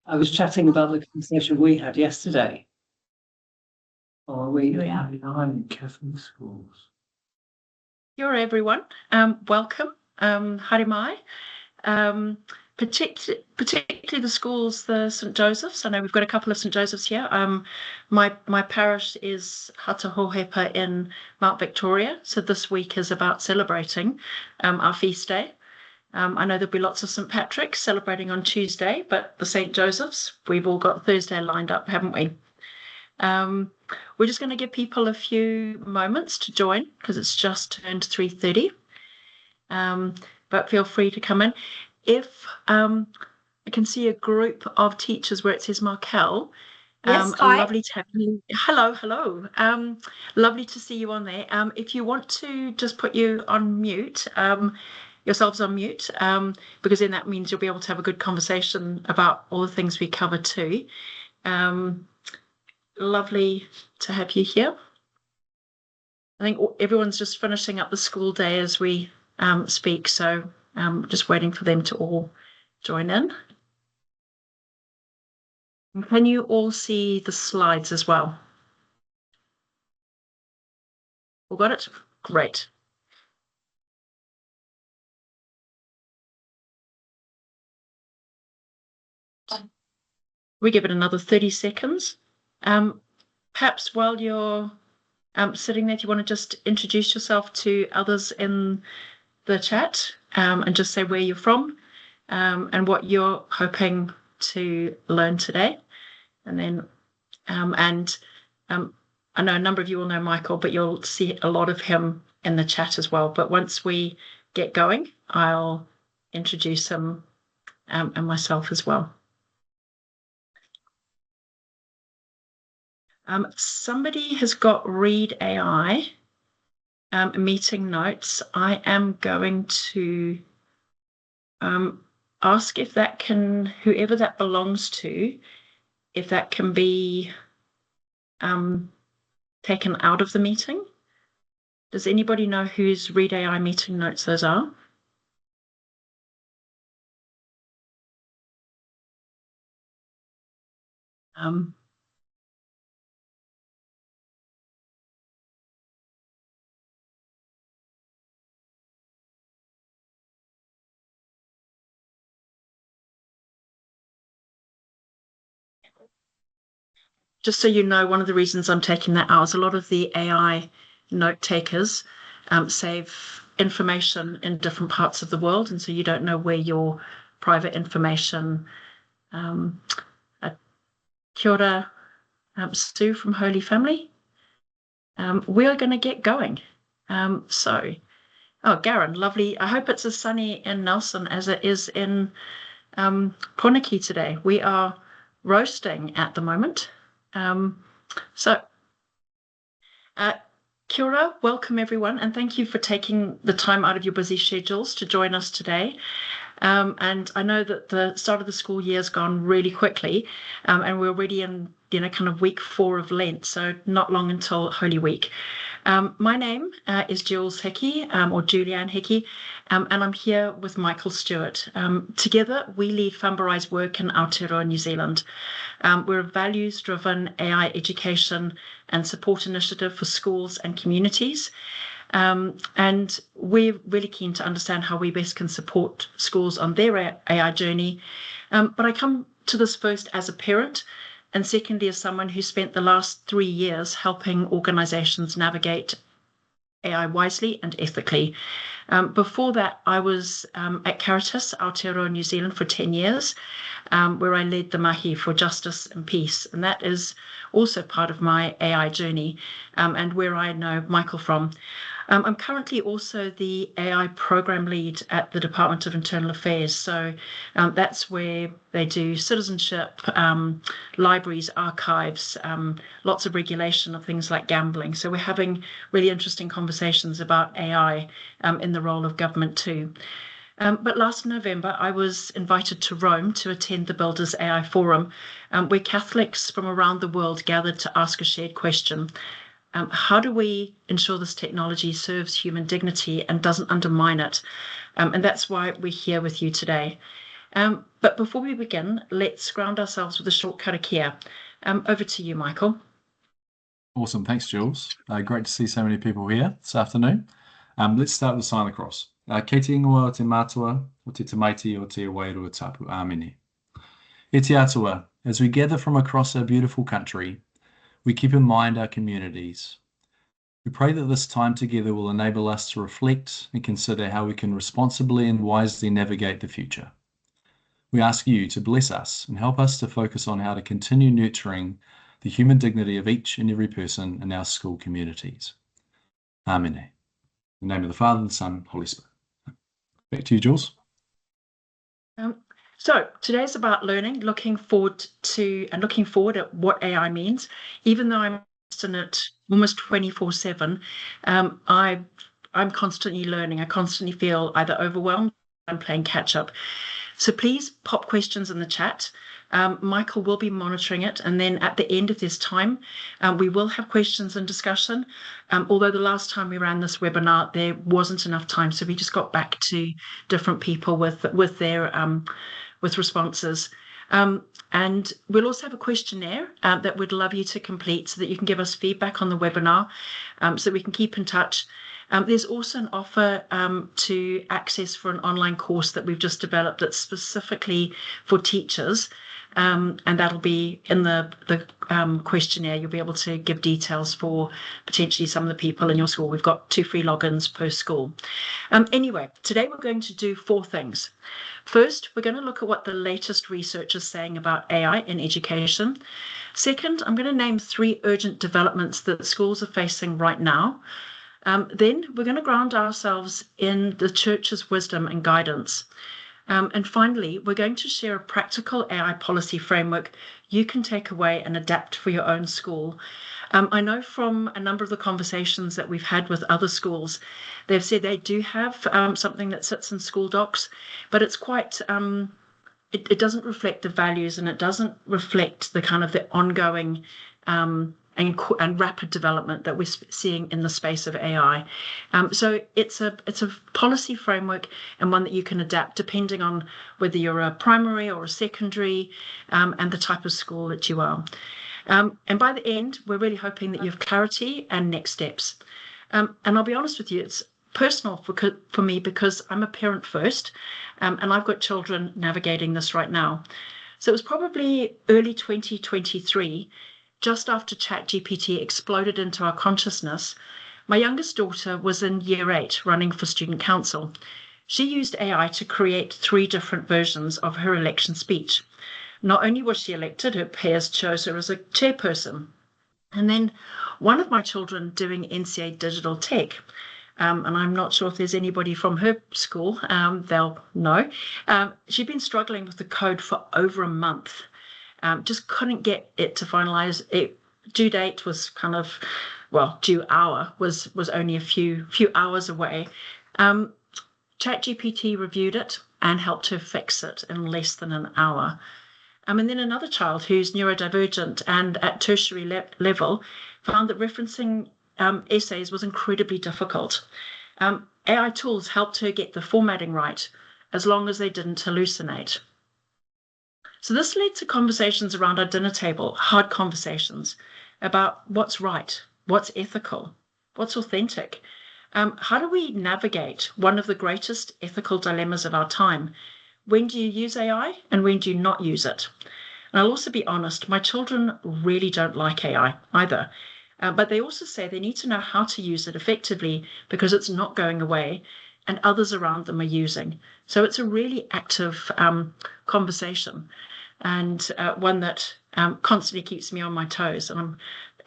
I was chatting about the conversation we had yesterday. Or we in Catholic schools. Kia ora, everyone. Welcome. Haere mai. Particularly the schools, the St. Joseph's. I know we've got a couple of St. Joseph's here. My parish is Hatahohepa in Mount Victoria. So this week is about celebrating our feast day. I know there'll be lots of St. Patrick's celebrating on Tuesday, but the St. Joseph's, we've all got Thursday lined up, haven't we? We're just going to give people a few moments to join because it's just turned 3:30. But feel free to come in. If I can see a group of teachers where it says Markel. Yes, hi. Lovely to have you. Hello. Lovely to see you on there. If you want to just put you on mute, yourselves on mute, because then that means you'll be able to have a good conversation about all the things we cover too. Lovely to have you here. I think everyone's just finishing up the school day as we speak, so just waiting for them to all join in. And can you all see the slides as well? All got it? Great. We give it another 30 seconds. Perhaps while you're sitting there, if you want to just introduce yourself to others in the chat and just say where you're from and what you're hoping to learn today. And then, I know a number of you will know Michael, but you'll see a lot of him in the chat as well. But once we get going, I'll introduce him and myself as well. Somebody has got Read AI meeting notes. I am going to ask if that can, whoever that belongs to, if that can be taken out of the meeting. Does anybody know whose Read AI meeting notes those are? Just so you know, one of the reasons I'm taking that out is a lot of the AI note takers save information in different parts of the world, and so you don't know where your private information. Kia ora, Sue from Holy Family. We are going to get going. Garen, lovely. I hope it's as sunny in Nelson as it is in Poniki today. We are roasting at the moment. Kia ora, welcome everyone, and thank you for taking the time out of your busy schedules to join us today. And I know that the start of the school year has gone really quickly, and we're already in kind of week 4 of Lent, so not long until Holy Week. My name is Jules Hickey, or Julianne Hickey, and I'm here with Michael Stewart. Together, we lead Fambirei's work in Aotearoa, New Zealand. We're a values-driven AI education and support initiative for schools and communities. And we're really keen to understand how we best can support schools on their AI journey. But I come to this first as a parent, and secondly, as someone who spent the last 3 years helping organizations navigate AI wisely and ethically. Before that, I was at Caritas, Aotearoa, New Zealand for 10 years, where I led the mahi for justice and peace. And that is also part of my AI journey and where I know Michael from. I'm currently also the AI program lead at the Department of Internal Affairs. So that's where they do citizenship, libraries, archives, lots of regulation of things like gambling. So we're having really interesting conversations about AI in the role of government too. But last November, I was invited to Rome to attend the Builders AI Forum, where Catholics from around the world gathered to ask a shared question. How do we ensure this technology serves human dignity and doesn't undermine it? And that's why we're here with you today. But before we begin, let's ground ourselves with a short karakia. Over to you, Michael. Awesome. Thanks, Jules. Great to see so many people here this afternoon. Let's start with the sign of the cross. Kei te ingoa o te mātua, o te tamaiti o te wairua tapu. Āmene. E te atua, as we gather from across our beautiful country, we keep in mind our communities. We pray that this time together will enable us to reflect and consider how we can responsibly and wisely navigate the future. We ask you to bless us and help us to focus on how to continue nurturing the human dignity of each and every person in our school communities. Āmene. In the name of the Father, the Son, Holy Spirit. Back to you, Jules. So today's about learning, looking forward at what AI means. Even though I'm in it almost 24/7, I'm constantly learning. I constantly feel either overwhelmed or I'm playing catch up. So please pop questions in the chat. Michael will be monitoring it, and then at the end of this time, we will have questions and discussion. Although the last time we ran this webinar, there wasn't enough time, so we just got back to different people with their responses. And we'll also have a questionnaire that we'd love you to complete so that you can give us feedback on the webinar, so we can keep in touch. There's also an offer to access for an online course that we've just developed that's specifically for teachers. And that'll be in the questionnaire. You'll be able to give details for potentially some of the people in your school. We've got 2 free logins per school. Anyway, today we're going to do 4 things. First, we're going to look at what the latest research is saying about AI in education. Second, I'm going to name 3 urgent developments that schools are facing right now. Then we're going to ground ourselves in the church's wisdom and guidance. And finally, we're going to share a practical AI policy framework you can take away and adapt for your own school. I know from a number of the conversations that we've had with other schools, they've said they do have something that sits in school docs, but it's quite, it doesn't reflect the values, and it doesn't reflect the kind of the ongoing and rapid development that we're seeing in the space of AI. So it's a policy framework, and one that you can adapt depending on whether you're a primary or a secondary, and the type of school that you are. And by the end, we're really hoping that you have clarity and next steps. And I'll be honest with you, it's personal for me because I'm a parent first, and I've got children navigating this right now. So it was probably early 2023, just after ChatGPT exploded into our consciousness. My youngest daughter was in year 8 running for student council. She used AI to create 3 different versions of her election speech. Not only was she elected, her peers chose her as a chairperson. And then one of my children doing NCA digital tech, and I'm not sure if there's anybody from her school, they'll know. She'd been struggling with the code for over a month. Just couldn't get it to finalize. Due date was kind of, well, due hour was only a few hours away. ChatGPT reviewed it and helped her fix it in less than an hour. And then another child who's neurodivergent and at tertiary level found that referencing essays was incredibly difficult. AI tools helped her get the formatting right, as long as they didn't hallucinate. So this led to conversations around our dinner table, hard conversations about what's right, what's ethical, what's authentic. How do we navigate one of the greatest ethical dilemmas of our time? When do you use AI and when do you not use it? And I'll also be honest, my children really don't like AI either. But they also say they need to know how to use it effectively because it's not going away and others around them are using. So it's a really active conversation, and one that constantly keeps me on my toes. And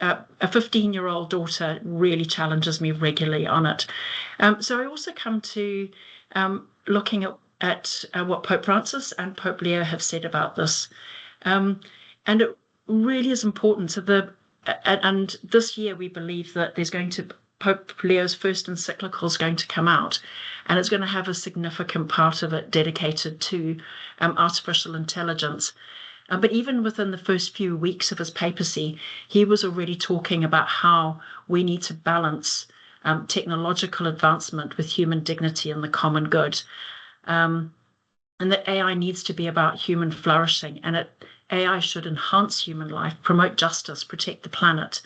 a 15-year-old daughter really challenges me regularly on it. So I also come to looking at what Pope Francis and Pope Leo have said about this. And it really is important. So and this year we believe that Pope Leo's first encyclical is going to come out, and it's going to have a significant part of it dedicated to artificial intelligence. But even within the first few weeks of his papacy, he was already talking about how we need to balance technological advancement with human dignity and the common good. and that AI needs to be about human flourishing, and AI should enhance human life, promote justice, protect the planet.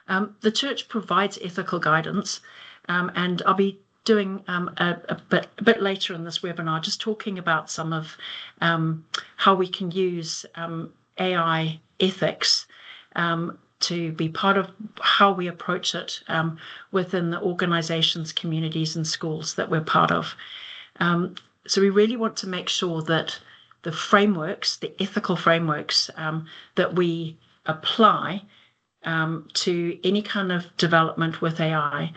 The church provides ethical guidance, and I'll be doing a bit later in this webinar, just talking about some of how we can use AI ethics to be part of how we approach it within the organizations, communities, and schools that we're part of. So we really want to make sure that the frameworks, the ethical frameworks that we apply to any kind of development with AI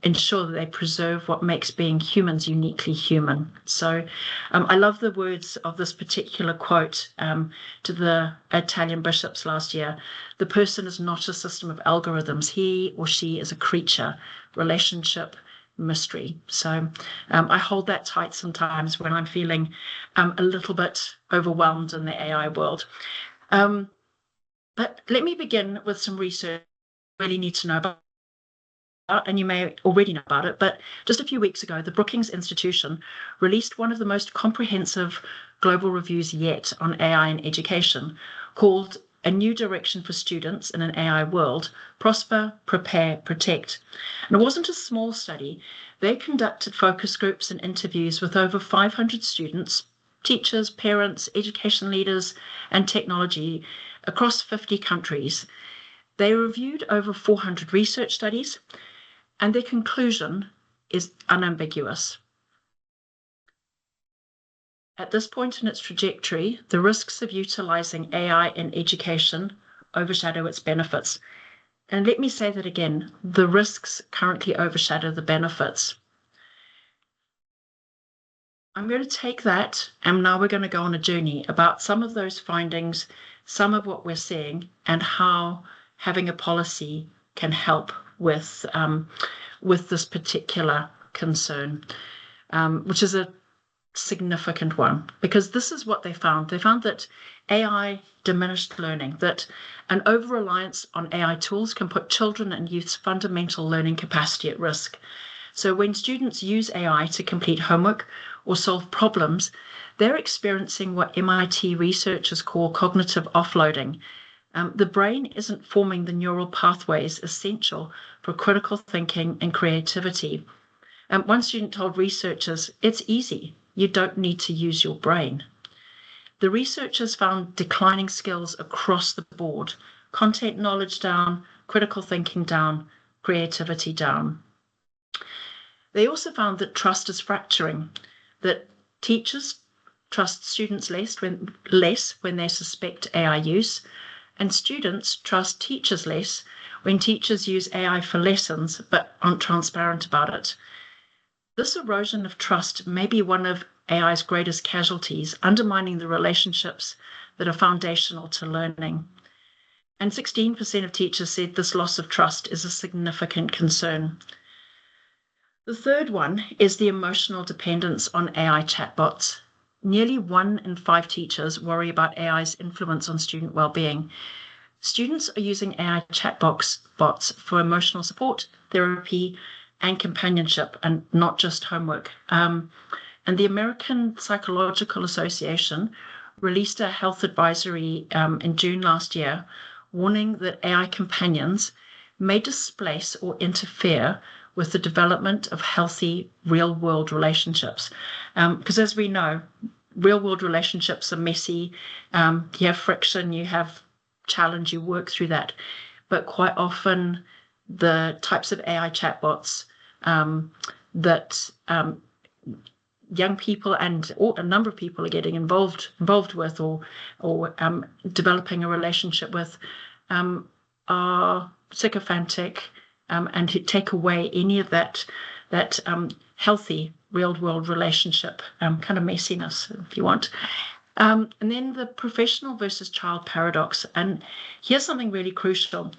ensure that they preserve what makes being humans uniquely human. So I love the words of this particular quote to the Italian bishops last year. The person is not a system of algorithms. He or she is a creature, relationship, mystery. So I hold that tight sometimes when I'm feeling a little bit overwhelmed in the AI world. But let me begin with some research you really need to know about, and you may already know about it, but just a few weeks ago, the Brookings Institution released one of the most comprehensive global reviews yet on AI in education, called A New Direction for Students in an AI World, Prosper, Prepare, Protect. And it wasn't a small study. They conducted focus groups and interviews with over 500 students, teachers, parents, education leaders, and technology across 50 countries. They reviewed over 400 research studies, and their conclusion is unambiguous. At this point in its trajectory, the risks of utilizing AI in education overshadow its benefits. And let me say that again, the risks currently overshadow the benefits. I'm going to take that, and now we're going to go on a journey about some of those findings, some of what we're seeing, and how having a policy can help with this particular concern, which is a significant one, because this is what they found. They found that AI diminished learning, that an over-reliance on AI tools can put children and youth's fundamental learning capacity at risk. So when students use AI to complete homework or solve problems, they're experiencing what MIT researchers call cognitive offloading. The brain isn't forming the neural pathways essential for critical thinking and creativity. One student told researchers, "It's easy. You don't need to use your brain." The researchers found declining skills across the board: content knowledge down, critical thinking down, creativity down. They also found that trust is fracturing, that teachers trust students less when they suspect AI use, and students trust teachers less when teachers use AI for lessons but aren't transparent about it. This erosion of trust may be one of AI's greatest casualties, undermining the relationships that are foundational to learning. And 16% of teachers said this loss of trust is a significant concern. The third one is the emotional dependence on AI chatbots. Nearly 1 in 5 teachers worry about AI's influence on student well-being. Students are using AI chatbots for emotional support, therapy, and companionship, and not just homework. And the American Psychological Association released a health advisory in June last year, warning that AI companions may displace or interfere with the development of healthy real-world relationships. Because as we know, real-world relationships are messy. You have friction, you have challenge, you work through that. But quite often, the types of AI chatbots that young people and a number of people are getting involved with or developing a relationship with are sycophantic and to take away any of that healthy real-world relationship kind of messiness, if you want. And then the professional versus child paradox. And here's something really crucial.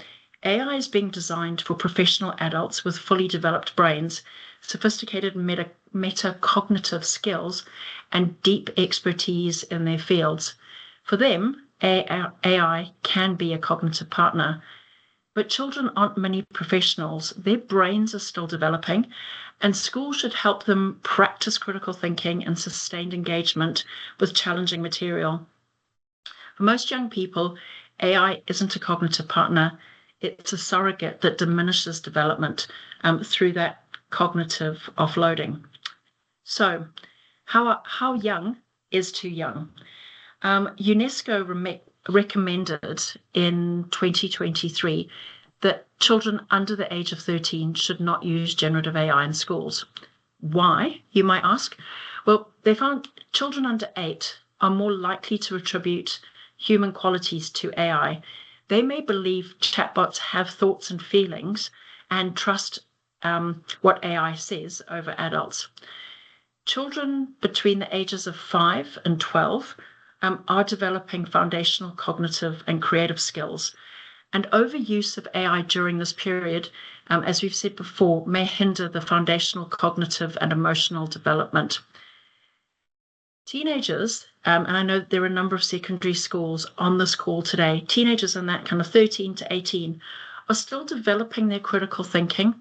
AI is being designed for professional adults with fully developed brains, sophisticated metacognitive skills, and deep expertise in their fields. For them, AI can be a cognitive partner. But children aren't mini professionals. Their brains are still developing, and schools should help them practice critical thinking and sustained engagement with challenging material. For most young people, AI isn't a cognitive partner. It's a surrogate that diminishes development through that cognitive offloading. So, how young is too young? UNESCO recommended in 2023 that children under the age of 13 should not use generative AI in schools. Why, you might ask? Well, they found children under 8 are more likely to attribute human qualities to AI. They may believe chatbots have thoughts and feelings and trust what AI says over adults. Children between the ages of 5 and 12 are developing foundational cognitive and creative skills. And overuse of AI during this period, as we've said before, may hinder the foundational cognitive and emotional development. Teenagers, and I know there are a number of secondary schools on this call today, teenagers in that kind of 13 to 18 are still developing their critical thinking.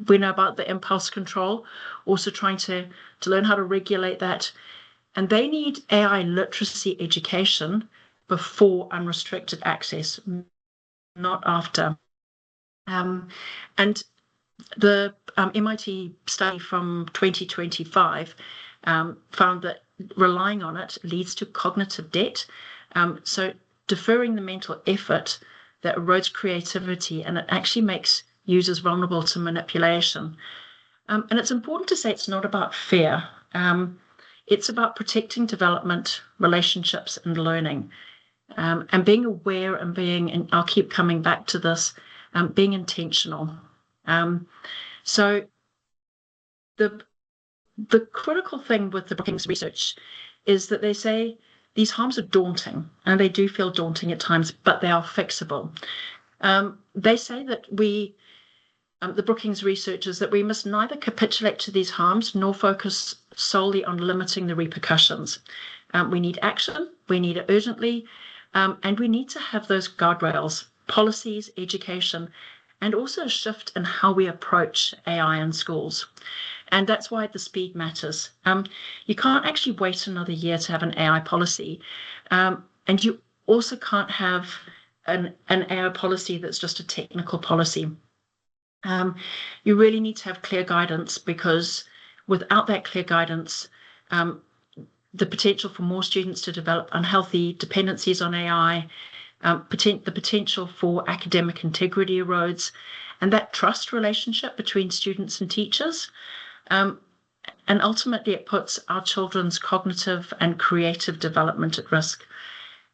We know about the impulse control, also trying to learn how to regulate that. And they need AI literacy education before unrestricted access, not after. And the MIT study from 2025 found that relying on it leads to cognitive debt. So deferring the mental effort that erodes creativity, and it actually makes users vulnerable to manipulation. And it's important to say it's not about fear. It's about protecting development, relationships, and learning. And being aware and and I'll keep coming back to this, being intentional. So the critical thing with the Brookings research is that they say these harms are daunting, and they do feel daunting at times, but they are fixable. They say that the Brookings researchers, that we must neither capitulate to these harms nor focus solely on limiting the repercussions. We need action, we need it urgently, and we need to have those guardrails, policies, education, and also a shift in how we approach AI in schools. And that's why the speed matters. You can't actually wait another year to have an AI policy. And you also can't have an AI policy that's just a technical policy. You really need to have clear guidance, because without that clear guidance, the potential for more students to develop unhealthy dependencies on AI, the potential for academic integrity erodes, and that trust relationship between students and teachers. And ultimately, it puts our children's cognitive and creative development at risk.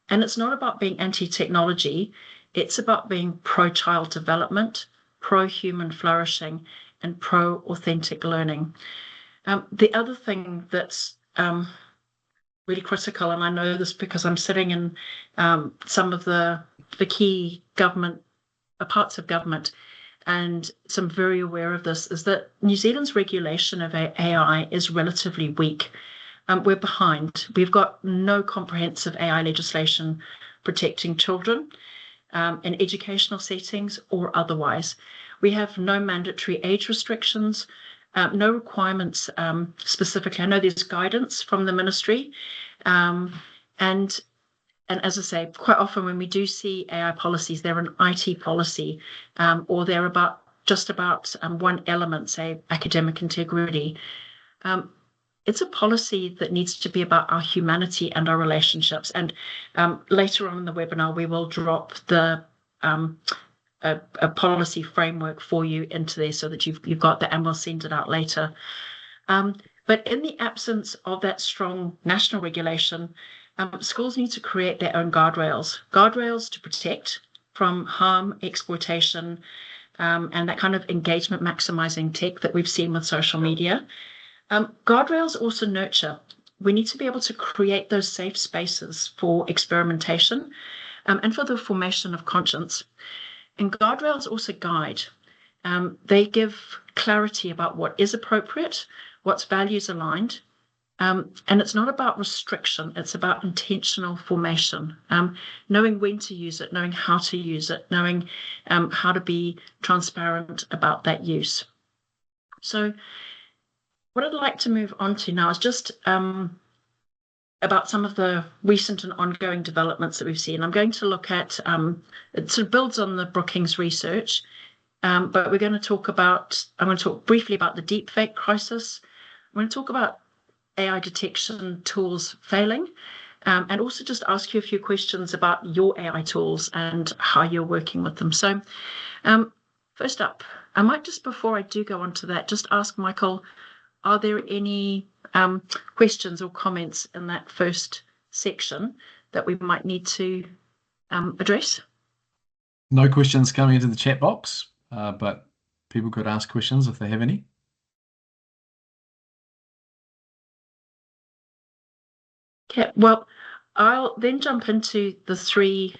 And it's not about being anti-technology. It's about being pro-child development, pro-human flourishing, and pro-authentic learning. The other thing that's really critical, and I know this because I'm sitting in some of the key government parts of government, and so I'm very aware of this, is that New Zealand's regulation of AI is relatively weak. We're behind. We've got no comprehensive AI legislation protecting children in educational settings or otherwise. We have no mandatory age restrictions, no requirements specifically. I know there's guidance from the ministry, and as I say, quite often when we do see AI policies, they're an IT policy, or they're just about one element, say academic integrity. It's a policy that needs to be about our humanity and our relationships. And later on in the webinar, we will drop a policy framework for you into there so that you've got that, and we'll send it out later. But in the absence of that strong national regulation, schools need to create their own guardrails to protect from harm, exploitation, and that kind of engagement maximizing tech that we've seen with social media. Guardrails also nurture. We need to be able to create those safe spaces for experimentation and for the formation of conscience. And guardrails also guide. They give clarity about what is appropriate, what's values aligned, And it's not about restriction, it's about intentional formation, knowing when to use it, knowing how to use it, knowing how to be transparent about that use. So what I'd like to move on to now is just about some of the recent and ongoing developments that we've seen. I'm going to look at, it sort of builds on the Brookings research, but we're going to talk about, I'm going to talk briefly about the deepfake crisis. I'm going to talk about AI detection tools failing, and also just ask you a few questions about your AI tools and how you're working with them. So first up, I might just, before I do go on to that, just ask Michael, are there any questions or comments in that first section that we might need to address? No questions coming into the chat box, but people could ask questions if they have any. Okay, well, I'll then jump into the three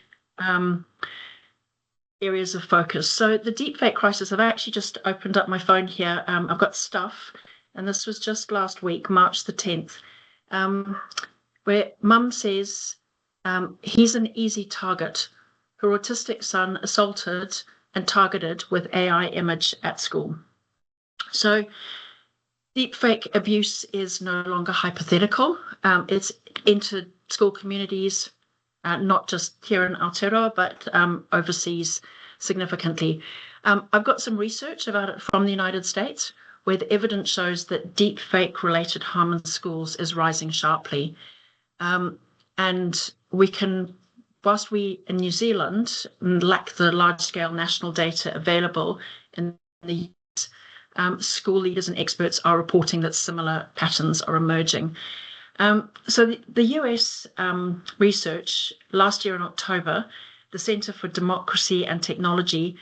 areas of focus. So the deepfake crisis, I've actually just opened up my phone here. I've got stuff, and this was just last week, March the 10th, where mum says he's an easy target. Her autistic son assaulted and targeted with AI image at school. So deepfake abuse is no longer hypothetical. It's entered school communities, not just here in Aotearoa, but overseas significantly. I've got some research about it from the United States, where the evidence shows that deepfake-related harm in schools is rising sharply. And we can, whilst we in New Zealand lack the large-scale national data available in the school leaders and experts are reporting that similar patterns are emerging. So the US research last year in October, the Centre for Democracy and Technology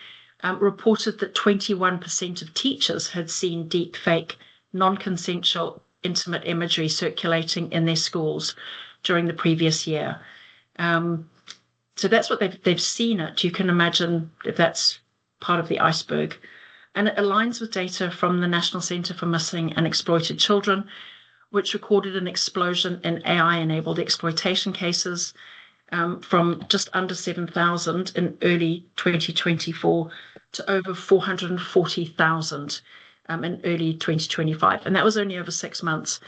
reported that 21% of teachers had seen deepfake, non-consensual, intimate imagery circulating in their schools during the previous year. So that's what they've seen it. You can imagine if that's part of the iceberg. And it aligns with data from the National Centre for Missing and Exploited Children, which recorded an explosion in AI-enabled exploitation cases from just under 7,000 in early 2024 to over 440,000 in early 2025. And that was only over 6 months.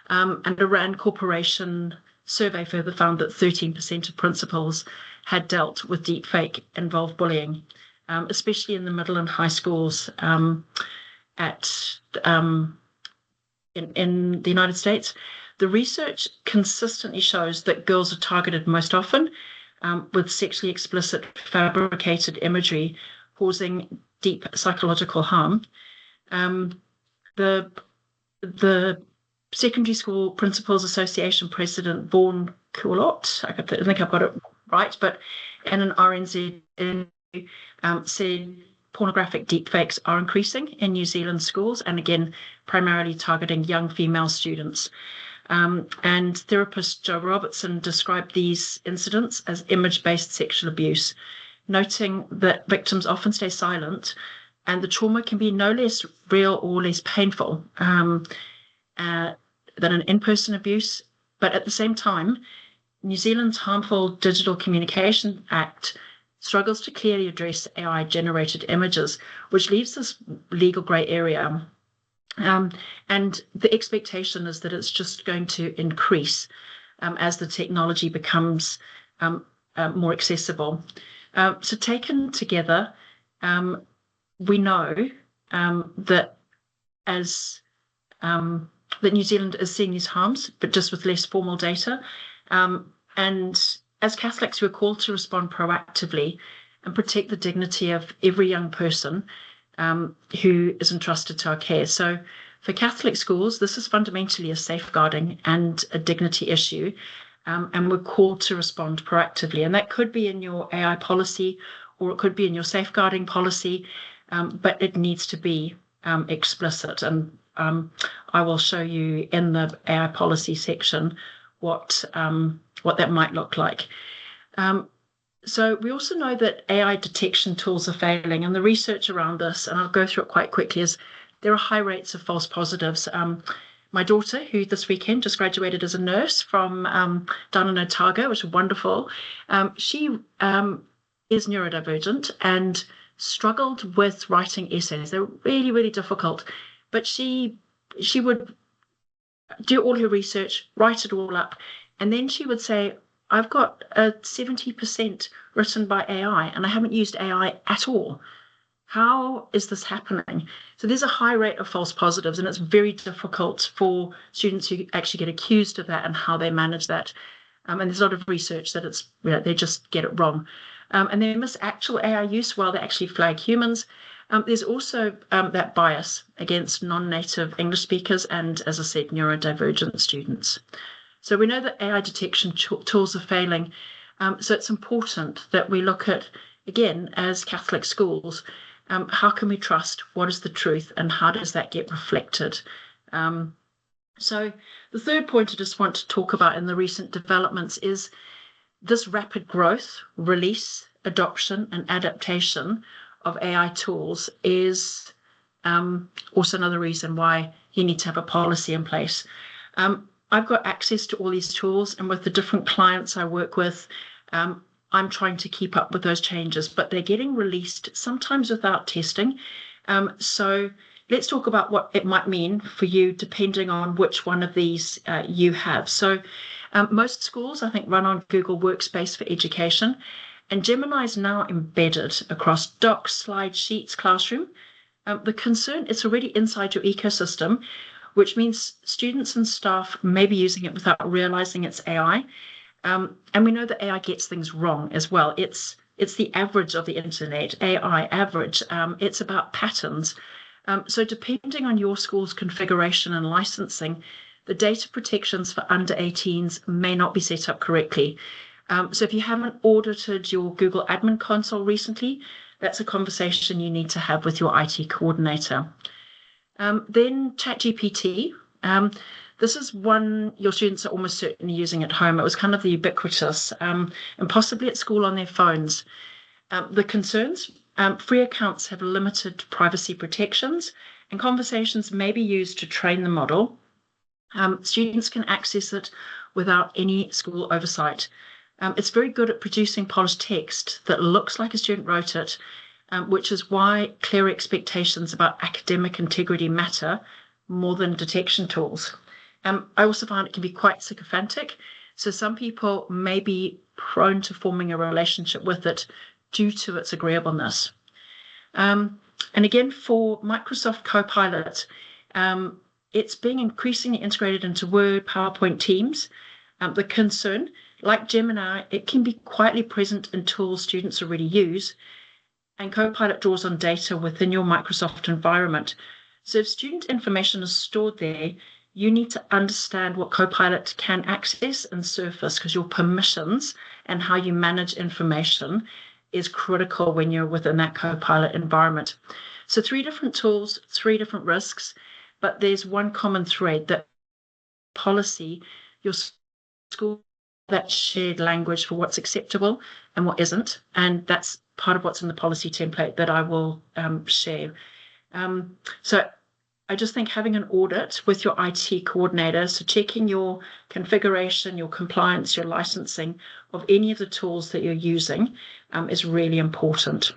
And a RAND Corporation survey further found that 13% of principals had dealt with deepfake involved bullying, especially in the middle and high schools in the United States. The research consistently shows that girls are targeted most often with sexually explicit fabricated imagery causing deep psychological harm. The Secondary School Principals Association President Vaughan Coulott, I think I've got it right, but in an RNZ said pornographic deepfakes are increasing in New Zealand schools, and again, primarily targeting young female students. And therapist Joe Robertson described these incidents as image-based sexual abuse, noting that victims often stay silent and the trauma can be no less real or less painful than an in-person abuse. But at the same time, New Zealand's Harmful Digital Communication Act struggles to clearly address AI-generated images, which leaves this legal grey area. And the expectation is that it's just going to increase as the technology becomes more accessible. So taken together, we know that that New Zealand is seeing these harms, but just with less formal data. And as Catholics, we're called to respond proactively and protect the dignity of every young person who is entrusted to our care. So for Catholic schools, this is fundamentally a safeguarding and a dignity issue, and we're called to respond proactively. And that could be in your AI policy, or it could be in your safeguarding policy, but it needs to be explicit. And I will show you in the AI policy section what that might look like. So we also know that AI detection tools are failing, and the research around this, and I'll go through it quite quickly, is there are high rates of false positives. my daughter, who this weekend just graduated as a nurse from down in Otago, which is wonderful. She is neurodivergent and struggled with writing essays. They're really, really difficult. But she would do all her research, write it all up, and then she would say, I've got a 70% written by AI, and I haven't used AI at all. How is this happening? So there's a high rate of false positives, and it's very difficult for students who actually get accused of that and how they manage that. And there's a lot of research that it's, they just get it wrong. And they miss actual AI use while they actually flag humans. There's also that bias against non-native English speakers and, as I said, neurodivergent students. So we know that AI detection tools are failing. So it's important that we look at, again, as Catholic schools, how can we trust? What is the truth? And how does that get reflected? So the third point I just want to talk about in the recent developments is this rapid growth, release, adoption, and adaptation of AI tools is also another reason why you need to have a policy in place. I've got access to all these tools, and with the different clients I work with, I'm trying to keep up with those changes, but they're getting released sometimes without testing. So let's talk about what it might mean for you, depending on which one of these you have. So most schools, I think, run on Google Workspace for Education, and Gemini is now embedded across Docs, Slides, Sheets, Classroom. The concern, it's already inside your ecosystem, which means students and staff may be using it without realizing it's AI. And we know that AI gets things wrong as well. It's the average of the internet, AI average. It's about patterns. So depending on your school's configuration and licensing, the data protections for under 18s may not be set up correctly. So if you haven't audited your Google Admin Console recently, that's a conversation you need to have with your IT coordinator. Then ChatGPT. This is one your students are almost certainly using at home. It was kind of the ubiquitous, and possibly at school on their phones. The concerns, free accounts have limited privacy protections, and conversations may be used to train the model. Students can access it without any school oversight. It's very good at producing polished text that looks like a student wrote it, which is why clear expectations about academic integrity matter more than detection tools. I also find it can be quite sycophantic. So some people may be prone to forming a relationship with it due to its agreeableness. And again, for Microsoft Copilot, it's being increasingly integrated into Word, PowerPoint, Teams. The concern, like Gemini, it can be quietly present in tools students already use, and Copilot draws on data within your Microsoft environment. So if student information is stored there, you need to understand what Copilot can access and surface, because your permissions and how you manage information is critical when you're within that Copilot environment. So 3 different tools, 3 different risks, but there's one common thread: that policy, your school, that shared language for what's acceptable and what isn't. And that's part of what's in the policy template that I will share. So I just think having an audit with your IT coordinator, so checking your configuration, your compliance, your licensing of any of the tools that you're using is really important.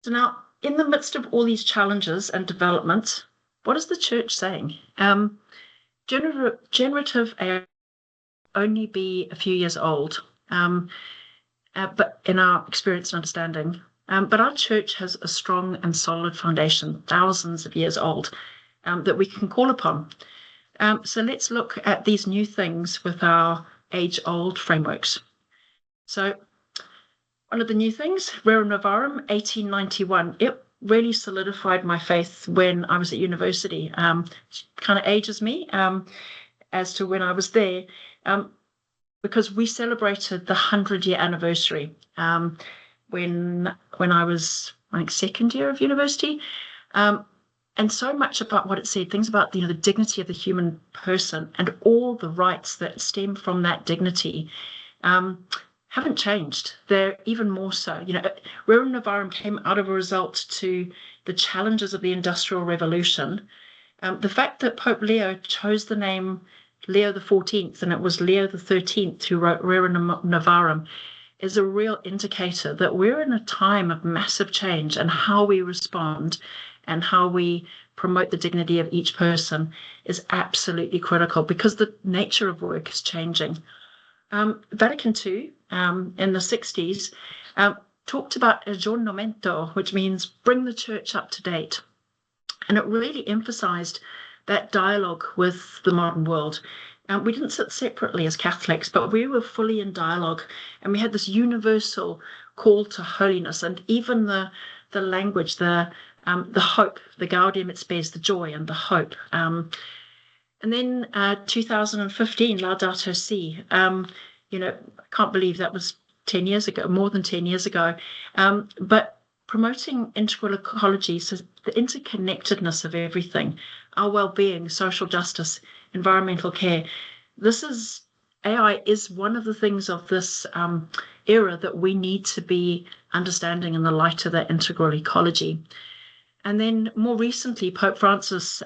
So now, in the midst of all these challenges and developments, what is the church saying? Generative AI only be a few years old, but in our experience and understanding. But our church has a strong and solid foundation, thousands of years old, that we can call upon. So let's look at these new things with our age-old frameworks. So one of the new things, Rerum Novarum, 1891, it really solidified my faith when I was at university. Kind of ages me as to when I was there, because we celebrated the 100-year anniversary when I was, I think, second year of university. And so much about what it said, things about the dignity of the human person and all the rights that stem from that dignity haven't changed. They're even more so. Rerum Novarum came out of a result to the challenges of the Industrial Revolution, The fact that Pope Leo chose the name Leo the 14th and it was Leo the 13th who wrote Rerum Novarum is a real indicator that we're in a time of massive change, and how we respond and how we promote the dignity of each person is absolutely critical, because the nature of work is changing. Vatican II in the 60s talked about aggiornamento, which means bring the church up to date. And it really emphasized that dialogue with the modern world. We didn't sit separately as Catholics, but we were fully in dialogue, and we had this universal call to holiness, and even the language, the hope, the Gaudium et Spes, the joy and the hope. And then 2015, Laudato Si. I can't believe that was 10 years ago, more than 10 years ago. But promoting integral ecology, so the interconnectedness of everything, our well-being, social justice, environmental care. AI is one of the things of this era that we need to be understanding in the light of that integral ecology. And then more recently, Pope Francis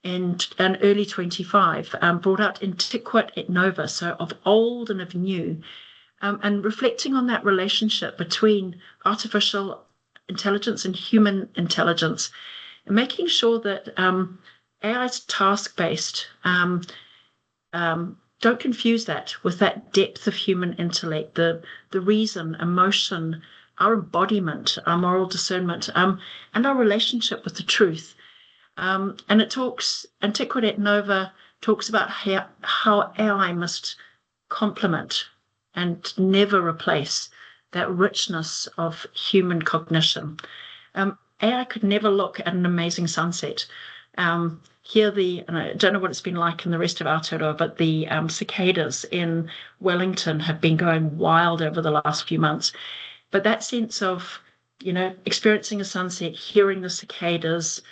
in early 25 brought out Antiquat et Nova, so of old and of new, and reflecting on that relationship between artificial intelligence and human intelligence, and making sure that AI is task-based. Don't confuse that with that depth of human intellect, the reason, emotion, our embodiment, our moral discernment, and our relationship with the truth. And Antiquat et Nova talks about how AI must complement and never replace that richness of human cognition. AI could never look at an amazing sunset. And I don't know what it's been like in the rest of Aotearoa, but the cicadas in Wellington have been going wild over the last few months. But that sense of, experiencing a sunset, hearing the cicadas,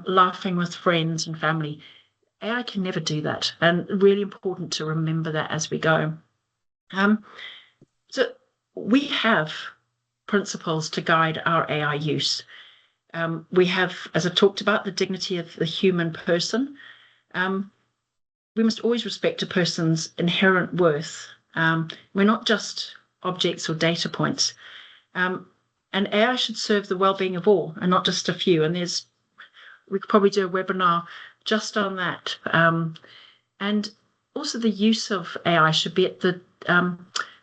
laughing with friends and family, AI can never do that. And really important to remember that as we go. So we have principles to guide our AI use. We have, as I've talked about, the dignity of the human person. We must always respect a person's inherent worth. We're not just objects or data points. And AI should serve the well-being of all and not just a few. And we could probably do a webinar just on that. And also the use of AI should be at the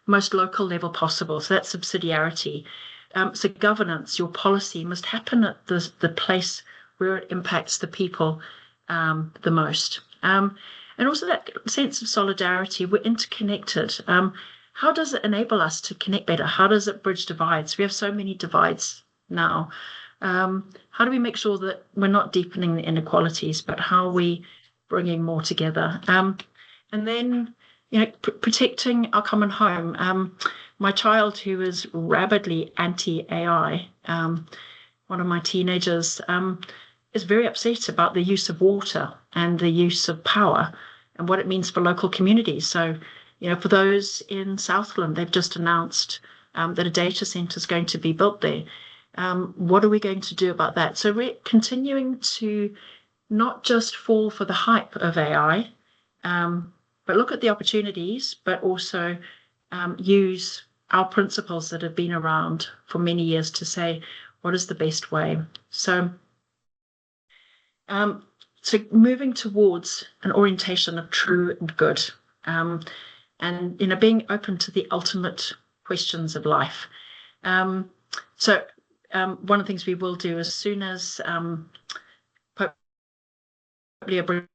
most local level possible. So that's subsidiarity. So governance, your policy must happen at the place where it impacts the people the most. And also that sense of solidarity, we're interconnected. How does it enable us to connect better? How does it bridge divides? We have so many divides now. How do we make sure that we're not deepening the inequalities, but how are we bringing more together? And then, protecting our common home. My child, who is rabidly anti-AI, one of my teenagers, is very upset about the use of water and the use of power and what it means for local communities. So, for those in Southland, they've just announced that a data centre is going to be built there. What are we going to do about that? So we're continuing to not just fall for the hype of AI, but look at the opportunities, but also use our principles that have been around for many years to say, what is the best way? So moving towards an orientation of true and good, and being open to the ultimate questions of life. One of the things we will do as soon as Pope Leo,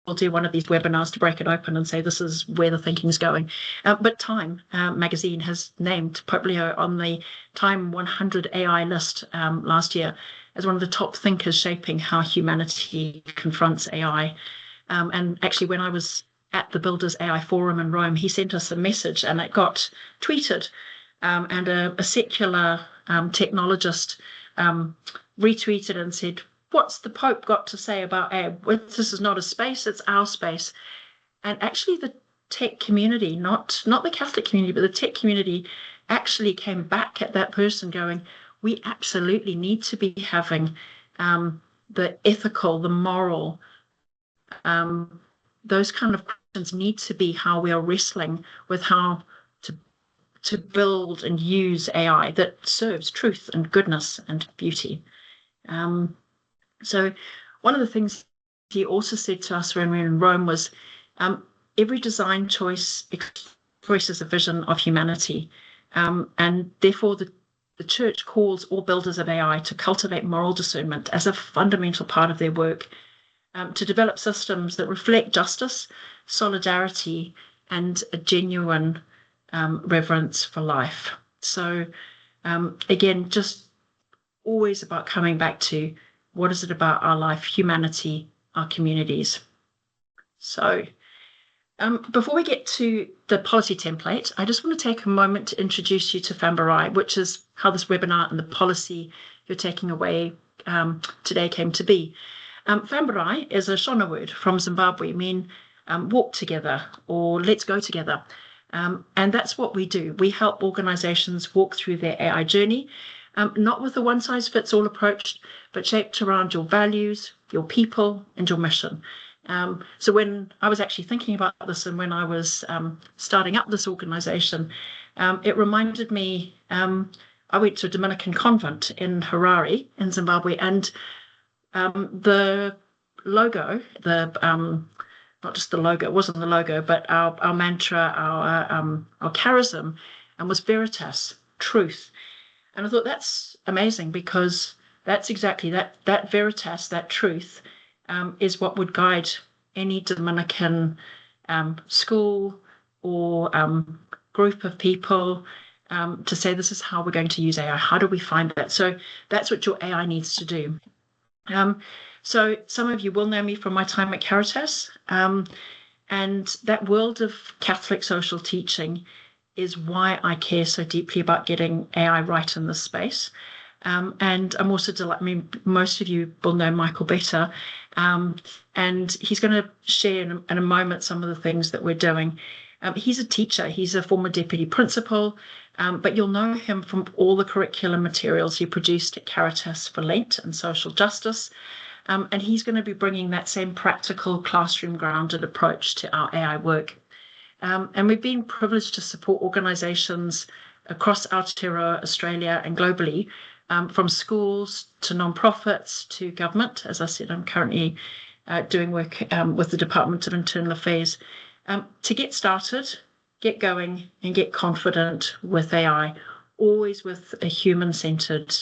we'll do one of these webinars to break it open and say this is where the thinking is going. But Time magazine has named Pope Leo on the Time 100 AI list last year as one of the top thinkers shaping how humanity confronts AI. And actually, when I was at the Builders AI Forum in Rome, he sent us a message and it got tweeted. And a secular technologist retweeted and said, what's the Pope got to say about AI? This is not a space, it's our space. And actually the tech community, not the Catholic community, but the tech community actually came back at that person going, we absolutely need to be having the ethical, the moral, those kind of questions need to be how we are wrestling with how to build and use AI that serves truth and goodness and beauty. So one of the things he also said to us when we were in Rome was, every design choice expresses a vision of humanity. And therefore the church calls all builders of AI to cultivate moral discernment as a fundamental part of their work, to develop systems that reflect justice, solidarity, and a genuine reverence for life. So again, just always about coming back to what is it about our life, humanity, our communities. So before we get to the policy template, I just want to take a moment to introduce you to Fambirai, which is how this webinar and the policy you're taking away today came to be. Fambirai is a Shona word from Zimbabwe, meaning walk together or let's go together. And that's what we do. We help organizations walk through their AI journey, not with a one-size-fits-all approach, but shaped around your values, your people, and your mission. So when I was actually thinking about this and when I was starting up this organization, it reminded me, I went to a Dominican convent in Harare in Zimbabwe, and the logo, not just the logo, it wasn't the logo, but our mantra, our charism, and was Veritas, truth. And I thought that's amazing because that's exactly that Veritas, that truth, is what would guide any Dominican school or group of people to say this is how we're going to use AI. How do we find that? So that's what your AI needs to do. So some of you will know me from my time at Caritas, and that world of Catholic social teaching is why I care so deeply about getting AI right in this space. And I'm also delighted, I mean, most of you will know Michael better, and he's going to share in a moment some of the things that we're doing. He's a teacher, he's a former deputy principal, but you'll know him from all the curriculum materials he produced at Caritas for Lent and social justice. And he's going to be bringing that same practical classroom grounded approach to our AI work. And we've been privileged to support organizations across Aotearoa, Australia, and globally, from schools to non-profits to government. As I said, I'm currently doing work with the Department of Internal Affairs to get started, get going, and get confident with AI, always with a human-centered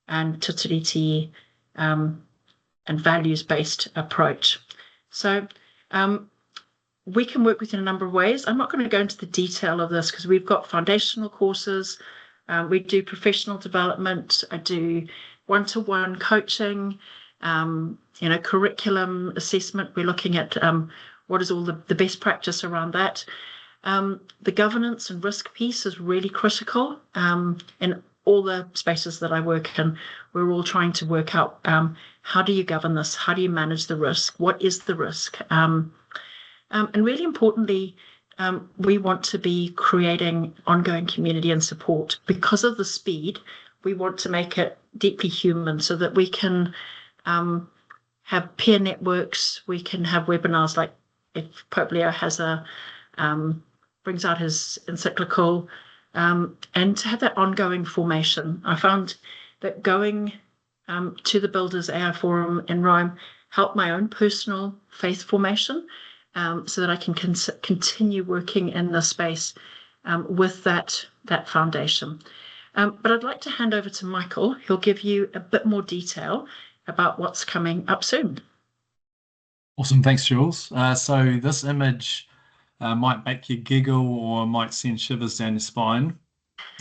and tutiriti and values-based approach. So we can work with you in a number of ways. I'm not going to go into the detail of this because we've got foundational courses, we do professional development, I do one-to-one coaching, curriculum assessment. We're looking at what is all the best practice around that. The governance and risk piece is really critical in all the spaces that I work in. We're all trying to work out how do you govern this? How do you manage the risk? What is the risk? And really importantly, we want to be creating ongoing community and support. Because of the speed, we want to make it deeply human so that we can have peer networks, we can have webinars like if Pope Leo has brings out his encyclical, and to have that ongoing formation. I found that going to the Builders AI Forum in Rome helped my own personal faith formation, so that I can continue working in the space with that foundation. But I'd like to hand over to Michael. He'll give you a bit more detail about what's coming up soon. Awesome, thanks, Jules. So this image might make you giggle or might send shivers down your spine.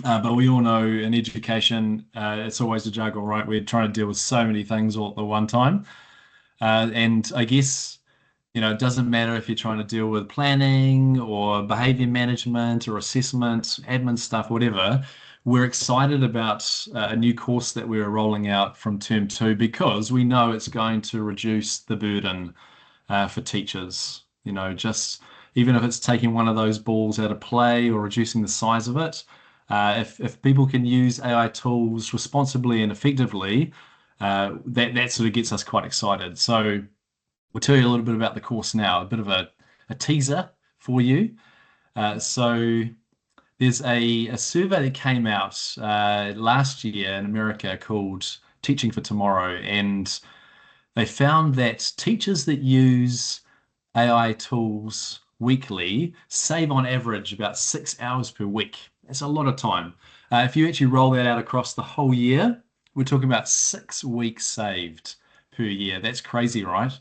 But we all know in education, it's always a juggle, right? We're trying to deal with so many things all at the one time. And I guess, it doesn't matter if you're trying to deal with planning or behavior management or assessment, admin stuff, whatever. We're excited about a new course that we're rolling out from term 2 because we know it's going to reduce the burden for teachers. Just even if it's taking one of those balls out of play or reducing the size of it, if people can use AI tools responsibly and effectively, that sort of gets us quite excited. So we'll tell you a little bit about the course now, a bit of a teaser for you. So there's a survey that came out last year in America called Teaching for Tomorrow, and they found that teachers that use AI tools weekly save on average about 6 hours per week. That's a lot of time. If you actually roll that out across the whole year, we're talking about 6 weeks saved per year. That's crazy, right?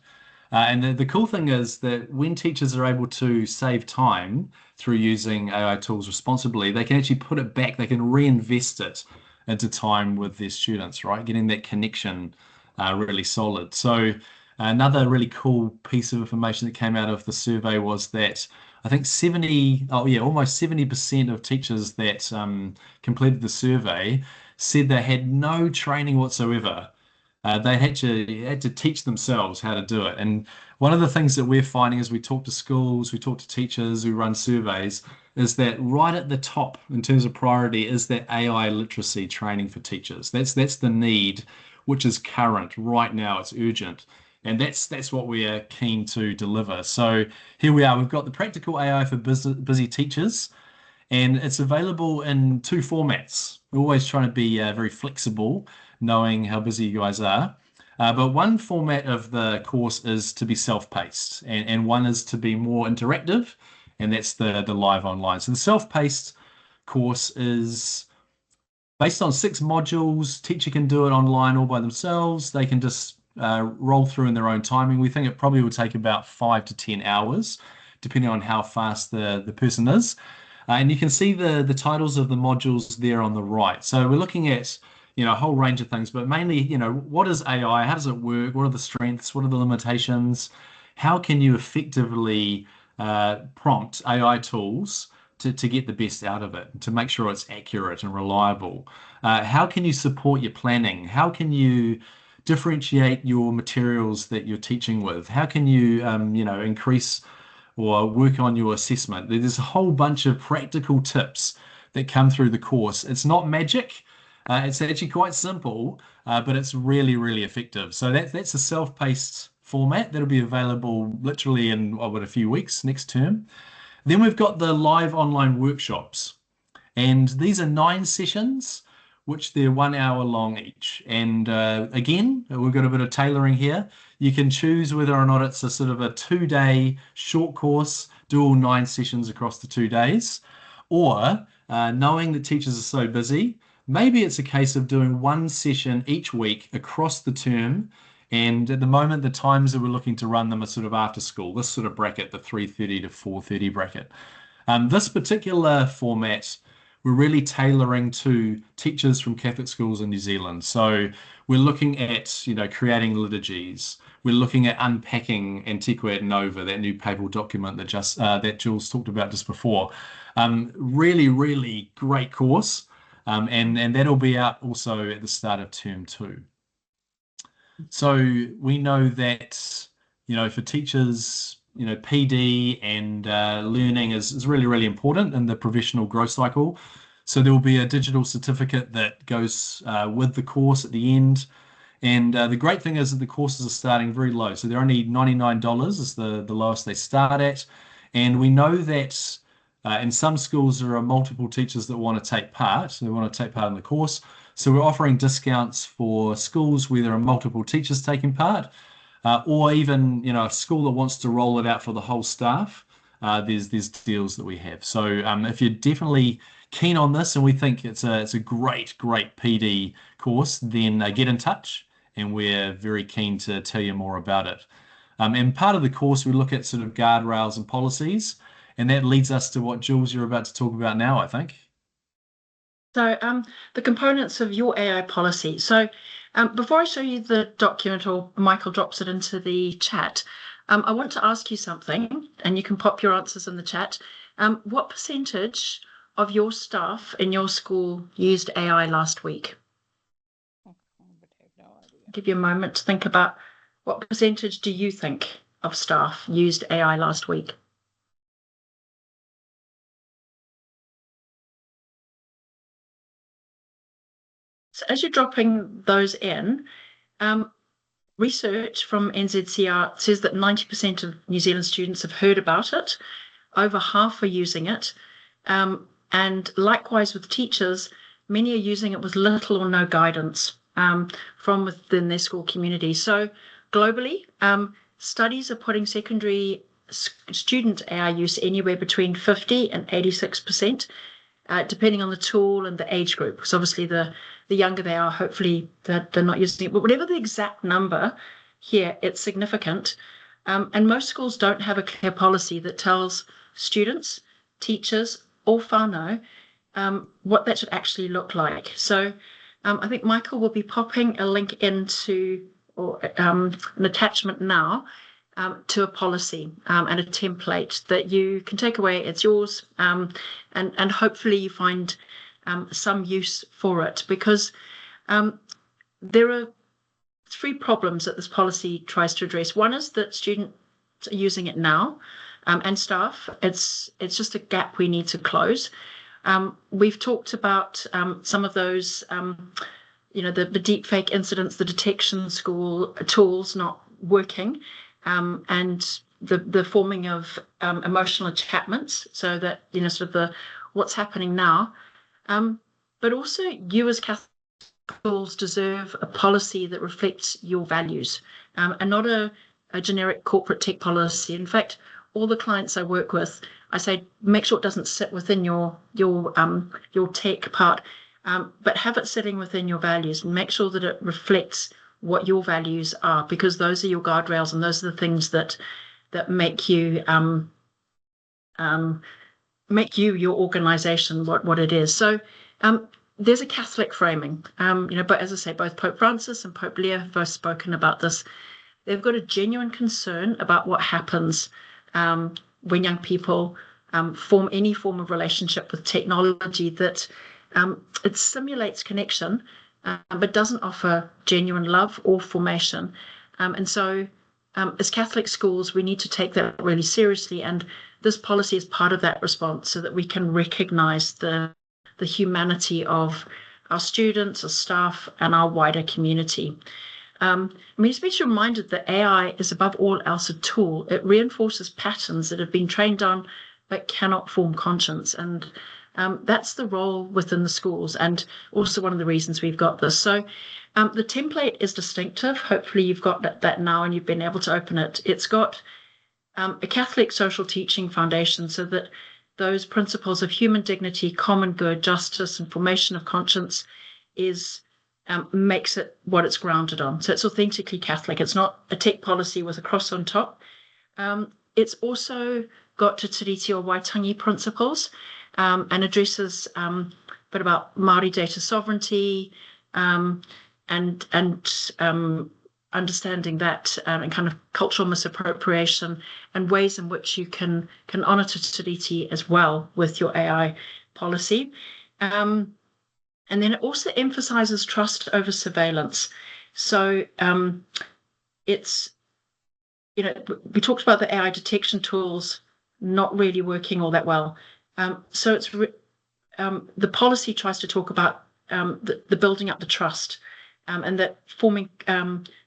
And the cool thing is that when teachers are able to save time through using AI tools responsibly, they can actually put it back, they can reinvest it into time with their students, right? Getting that connection really solid. So another really cool piece of information that came out of the survey was that I think almost 70% of teachers that completed the survey said they had no training whatsoever. They had to teach themselves how to do it. And one of the things that we're finding as we talk to schools, we talk to teachers, we run surveys, is that right at the top in terms of priority is that AI literacy training for teachers. That's the need, which is current right now. It's urgent. And that's what we are keen to deliver. So here we are. We've got the practical AI for busy teachers, and it's available in two formats. We're always trying to be very flexible, knowing how busy you guys are. But one format of the course is to be self-paced, and one is to be more interactive, and that's the live online. So the self-paced course is based on 6 modules. Teacher can do it online all by themselves. They can just roll through in their own timing. We think it probably will take about 5 to 10 hours, depending on how fast the person is. And you can see the titles of the modules there on the right. So we're looking at a whole range of things, but mainly, what is AI? How does it work? What are the strengths? What are the limitations? How can you effectively prompt AI tools to get the best out of it, to make sure it's accurate and reliable? How can you support your planning? How can you differentiate your materials that you're teaching with? How can you, increase or work on your assessment? There's a whole bunch of practical tips that come through the course. It's not magic. It's actually quite simple, but it's really, really effective. So that's a self-paced format that'll be available literally in a few weeks, next term. Then we've got the live online workshops, and these are 9 sessions, which they're 1 hour long each. And again, we've got a bit of tailoring here. You can choose whether or not it's a sort of a 2-day short course, do all 9 sessions across the 2 days, or knowing that teachers are so busy, maybe it's a case of doing 1 session each week across the term. And at the moment, the times that we're looking to run them are sort of after school, this sort of bracket, the 3:30 to 4:30 bracket. This particular format, we're really tailoring to teachers from Catholic schools in New Zealand. So we're looking at, creating liturgies. We're looking at unpacking Antiqua et Nova, that new papal document that Jules talked about just before. Really, really great course. And that'll be out also at the start of term 2. So we know that, for teachers, PD and learning is really, really important in the professional growth cycle. So there will be a digital certificate that goes with the course at the end. And the great thing is that the courses are starting very low. So they're only $99 is the lowest they start at. And we know that in some schools, there are multiple teachers that want to take part. They want to take part in the course. So we're offering discounts for schools where there are multiple teachers taking part, or even a school that wants to roll it out for the whole staff. There's deals that we have. So if you're definitely keen on this, and we think it's a great PD course, then get in touch, and we're very keen to tell you more about it. And part of the course, we look at sort of guardrails and policies, and that leads us to what, Jules, you're about to talk about now, I think. So the components of your AI policy. So before I show you the document, or Michael drops it into the chat, I want to ask you something, and you can pop your answers in the chat. What percentage of your staff in your school used AI last week? I'll give you a moment to think about what percentage do you think of staff used AI last week? So as you're dropping those in, Research from NZCR says that 90% of New Zealand students have heard about it. Over half are using it. And likewise with teachers, many are using it with little or no guidance from within their school community. So globally, studies are putting secondary student AI use anywhere between 50 and 86%, depending on the tool and the age group. Because obviously the younger they are, hopefully they're not using it. But whatever the exact number here, it's significant. And most schools don't have a clear policy that tells students, teachers, or whānau what that should actually look like. So I think Michael will be popping a link into or an attachment now to a policy and a template that you can take away. It's yours, and hopefully you find some use for it, because there are three problems that this policy tries to address. One is that students are using it now, and staff. It's just a gap we need to close. We've talked about some of those, the deepfake incidents, the detection school tools not working, and the forming of emotional entrapments, so that sort of the what's happening now. But also, you as Catholic schools deserve a policy that reflects your values, and not a generic corporate tech policy. In fact, all the clients I work with, I say, make sure it doesn't sit within your tech part, but have it sitting within your values, and make sure that it reflects what your values are, because those are your guardrails, and those are the things that make you your organization what it is. So there's a Catholic framing, but as I say, both Pope Francis and Pope Leo have both spoken about this. They've got a genuine concern about what happens when young people form any form of relationship with technology that it simulates connection, but doesn't offer genuine love or formation. And so as Catholic schools, we need to take that really seriously. And this policy is part of that response, so that we can recognize the humanity of our students, our staff, and our wider community. Just be reminded that AI is above all else a tool. It reinforces patterns that have been trained on but cannot form conscience. And that's the role within the schools, and also one of the reasons we've got this. So the template is distinctive. Hopefully you've got that now and you've been able to open it. It's got a Catholic social teaching foundation, so that those principles of human dignity, common good, justice, and formation of conscience makes it what it's grounded on. So it's authentically Catholic. It's not a tech policy with a cross on top. It's also got Te Tiriti o Waitangi principles, and addresses a bit about Māori data sovereignty, and understanding that, and kind of cultural misappropriation, and ways in which you can honour Te Tiriti as well with your AI policy. And then it also emphasizes trust over surveillance. So it's, we talked about the AI detection tools not really working all that well. So it's the policy tries to talk about the building up the trust, and that forming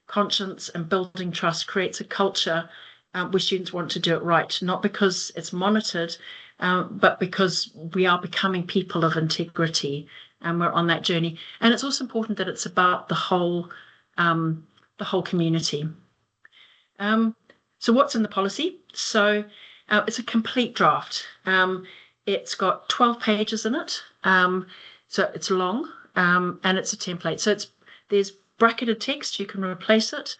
conscience and building trust creates a culture where students want to do it right, not because it's monitored, but because we are becoming people of integrity, and we're on that journey. And it's also important that it's about the whole community. So what's in the policy? So it's a complete draft. It's got 12 pages in it. So it's long, and it's a template. So there's bracketed text, you can replace it.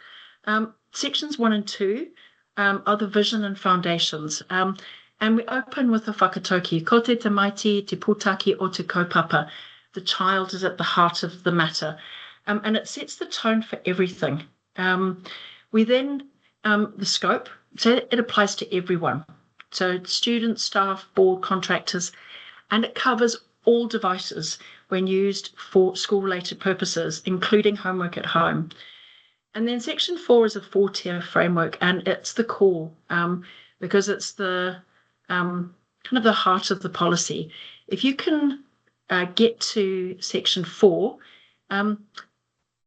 Sections 1 and 2 are the vision and foundations. And we open with the whakatoki, ko te maiti, te pūtaki o te kaupapa. The child is at the heart of the matter. And it sets the tone for everything. We then, the scope, so it applies to everyone. So students, staff, board, contractors, and it covers all devices when used for school-related purposes, including homework at home. And then section 4 is a 4-tier framework, and it's the core, because it's the kind of the heart of the policy. If you can get to section 4,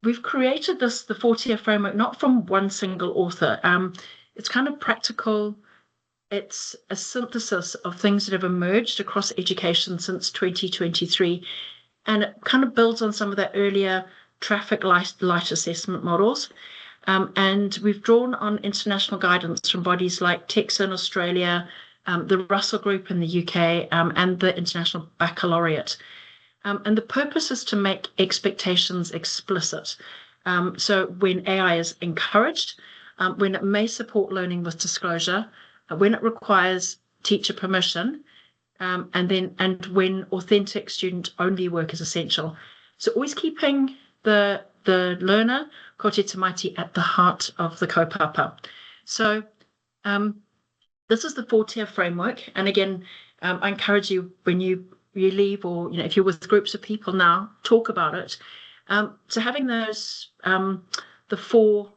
we've created the 4-tier framework not from one single author. It's kind of practical. It's a synthesis of things that have emerged across education since 2023, and it kind of builds on some of the earlier traffic light assessment models. And we've drawn on international guidance from bodies like TEXA in Australia, the Russell Group in the UK, and the International Baccalaureate. And the purpose is to make expectations explicit. So when AI is encouraged, when it may support learning with disclosure, when it requires teacher permission, and when authentic student-only work is essential. So always keeping the learner, ko te tamaiti, at the heart of the kaupapa. So this is the 4-tier framework. And again, I encourage you, when you leave, or if you're with groups of people now, talk about it. So having those the four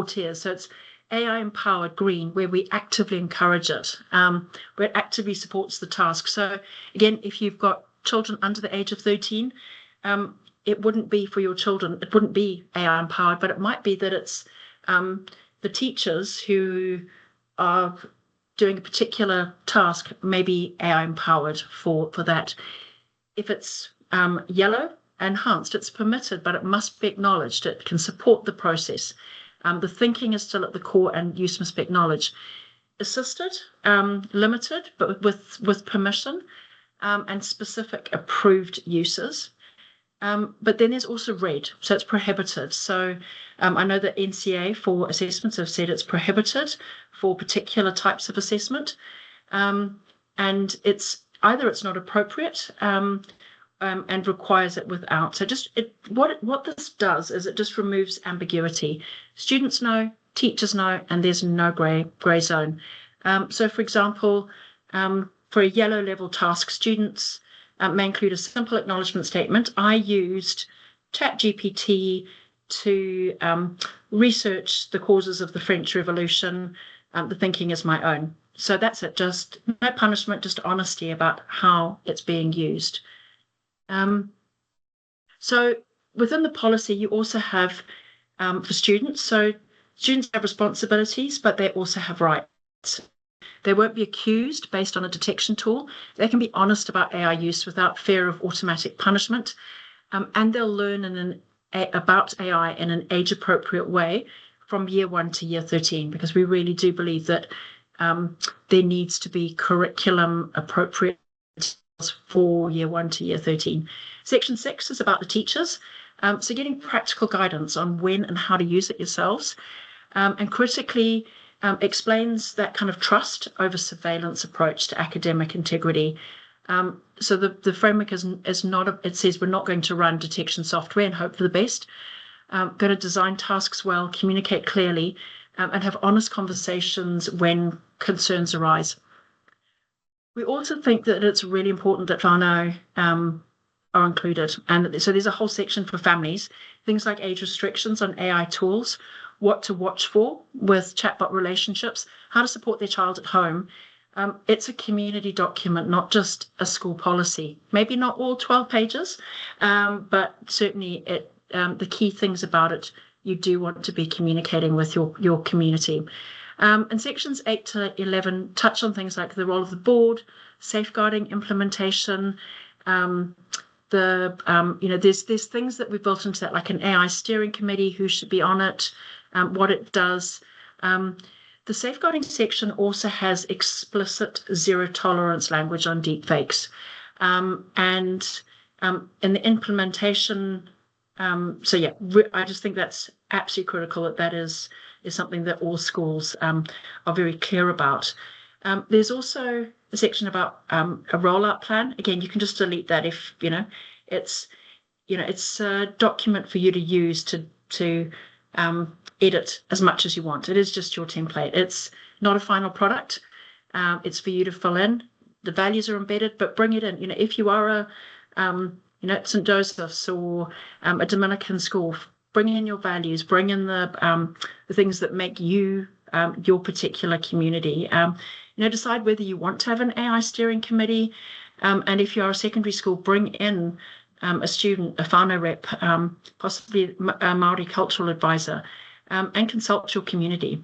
tiers. So it's AI empowered green, where we actively encourage it, where it actively supports the task. So again, if you've got children under the age of 13, it wouldn't be for your children. It wouldn't be AI empowered, but it might be that it's the teachers who are doing a particular task, maybe AI empowered for that. If it's yellow, enhanced, it's permitted, but it must be acknowledged. It can support the process. The thinking is still at the core, and use must be acknowledged. Assisted, limited, but with permission, and specific approved uses. But then there's also red, so it's prohibited. So I know that NCA for assessments have said it's prohibited for particular types of assessment, and it's either it's not appropriate and requires it without. So what this does is it just removes ambiguity. Students know, teachers know, and there's no grey zone. So for example, for a yellow level task, students may include a simple acknowledgement statement. I used ChatGPT to research the causes of the French Revolution. The thinking is my own. So that's it, just no punishment, just honesty about how it's being used. So within the policy, you also have for students. So students have responsibilities, but they also have rights. They won't be accused based on a detection tool. They can be honest about AI use without fear of automatic punishment. And they'll learn about AI in an age-appropriate way from year 1 to year 13, because we really do believe that there needs to be curriculum appropriate for year 1 to year 13. Section 6 is about the teachers. So getting practical guidance on when and how to use it yourselves, and critically explains that kind of trust over surveillance approach to academic integrity. So the framework is not, it says we're not going to run detection software and hope for the best. Going to design tasks well, communicate clearly, and have honest conversations when concerns arise. We also think that it's really important that whānau are included. And so there's a whole section for families, things like age restrictions on AI tools, what to watch for with chatbot relationships, how to support their child at home. It's a community document, not just a school policy. Maybe not all 12 pages, but certainly the key things about it, you do want to be communicating with your community. And sections 8 to 11 touch on things like the role of the board, safeguarding, implementation. There's things that we've built into that, like an AI steering committee, who should be on it, what it does. The safeguarding section also has explicit zero tolerance language on deepfakes. And in the implementation, I just think that's absolutely critical, that is something that all schools are very clear about. There's also a section about a rollout plan. Again, you can just delete that if it's a document for you to use to edit as much as you want. It is just your template. It's not a final product. It's for you to fill in. The values are embedded, but bring it in. If you are St. Joseph's or a Dominican school, bring in your values, bring in the things that make you your particular community. Decide whether you want to have an AI steering committee, and if you are a secondary school, bring in a student, a whānau rep, possibly a Māori cultural advisor, and consult your community,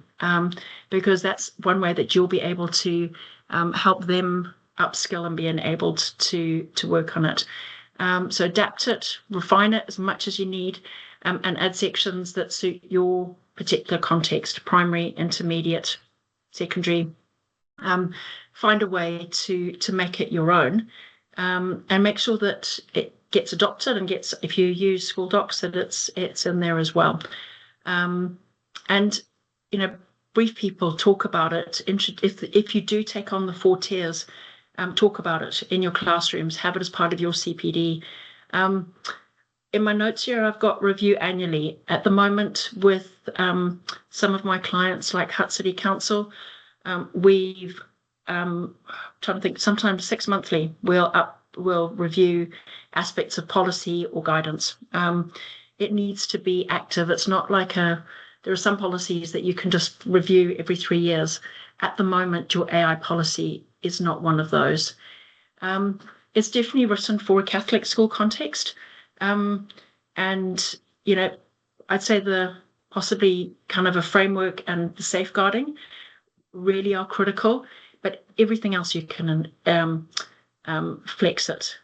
because that's one way that you'll be able to help them upskill and be enabled to work on it. So adapt it, refine it as much as you need, and add sections that suit your particular context, primary, intermediate, secondary. Find a way to make it your own, and make sure that it gets adopted and gets, if you use school docs, that it's in there as well. And brief people, talk about it. If you do take on the 4 tiers, talk about it in your classrooms, have it as part of your CPD. In my notes here, I've got review annually. At the moment, with some of my clients like Hutt City Council, we've trying to think, sometimes 6 monthly, we'll review aspects of policy or guidance. It needs to be active. It's not like there are some policies that you can just review every 3 years. At the moment, your AI policy is not one of those. It's definitely written for a Catholic school context. And, I'd say the possibly kind of a framework and the safeguarding really are critical, but everything else you can flex it.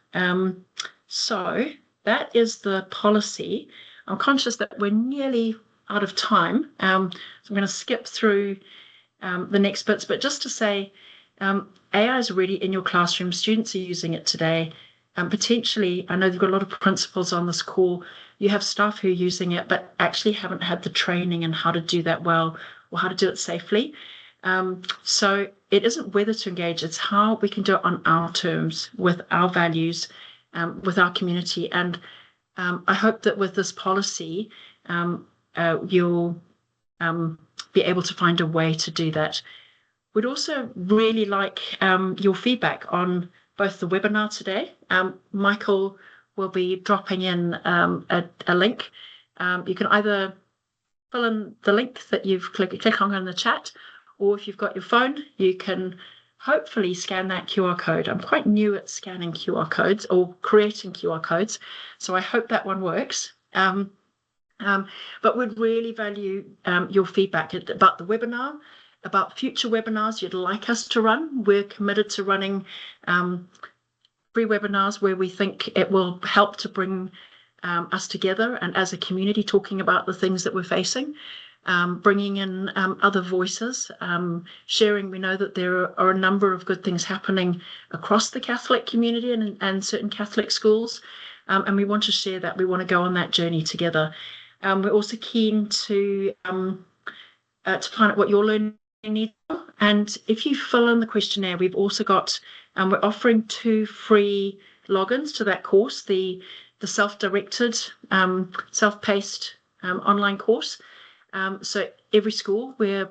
So that is the policy. I'm conscious that we're nearly out of time. So I'm going to skip through the next bits, but just to say, AI is already in your classroom. Students are using it today. Potentially, I know you've got a lot of principals on this call. You have staff who are using it, but actually haven't had the training in how to do that well or how to do it safely. So it isn't whether to engage, it's how we can do it on our terms, with our values, with our community. And I hope that with this policy, you'll be able to find a way to do that. We'd also really like your feedback on both the webinar today. Michael will be dropping in a link. You can either fill in the link that you've click on in the chat, or if you've got your phone, you can hopefully scan that QR code. I'm quite new at scanning QR codes or creating QR codes, so I hope that one works. But we'd really value your feedback about the webinar, about future webinars you'd like us to run. We're committed to running free webinars where we think it will help to bring us together and as a community talking about the things that we're facing, bringing in other voices, sharing. We know that there are a number of good things happening across the Catholic community and certain Catholic schools, and we want to share that. We want to go on that journey together. We're also keen to find out what your learning needs are. And if you fill in the questionnaire, we've also got, we're offering 2 free logins to that course, the self-directed, self-paced online course. So every school, we're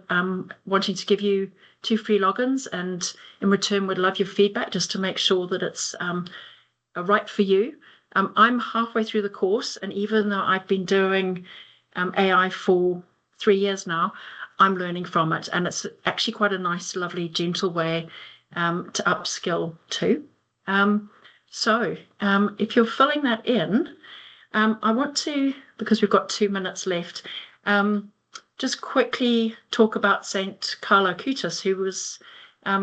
wanting to give you 2 free logins, and in return, we'd love your feedback just to make sure that it's right for you. I'm halfway through the course, and even though I've been doing AI for 3 years now, I'm learning from it, and it's actually quite a nice, lovely, gentle way to upskill too. So if you're filling that in, I want to, because we've got 2 minutes left, just quickly talk about Saint Carlo Acutis, who was,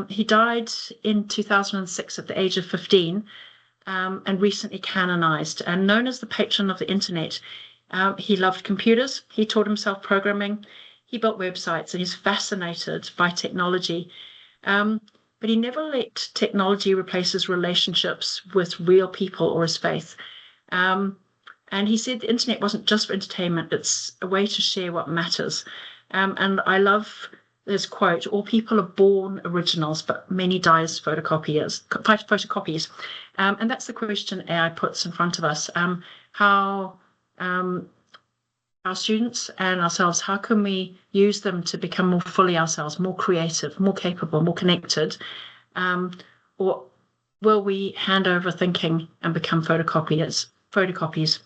he died in 2006 at the age of 15, and recently canonized, and known as the patron of the internet. He loved computers. He taught himself programming. He built websites, and he's fascinated by technology. But he never let technology replace his relationships with real people or his faith. And he said the internet wasn't just for entertainment, it's a way to share what matters. And I love this quote, all people are born originals, but many die as photocopies. And that's the question AI puts in front of us. How our students and ourselves, how can we use them to become more fully ourselves, more creative, more capable, more connected? Or will we hand over thinking and become photocopies?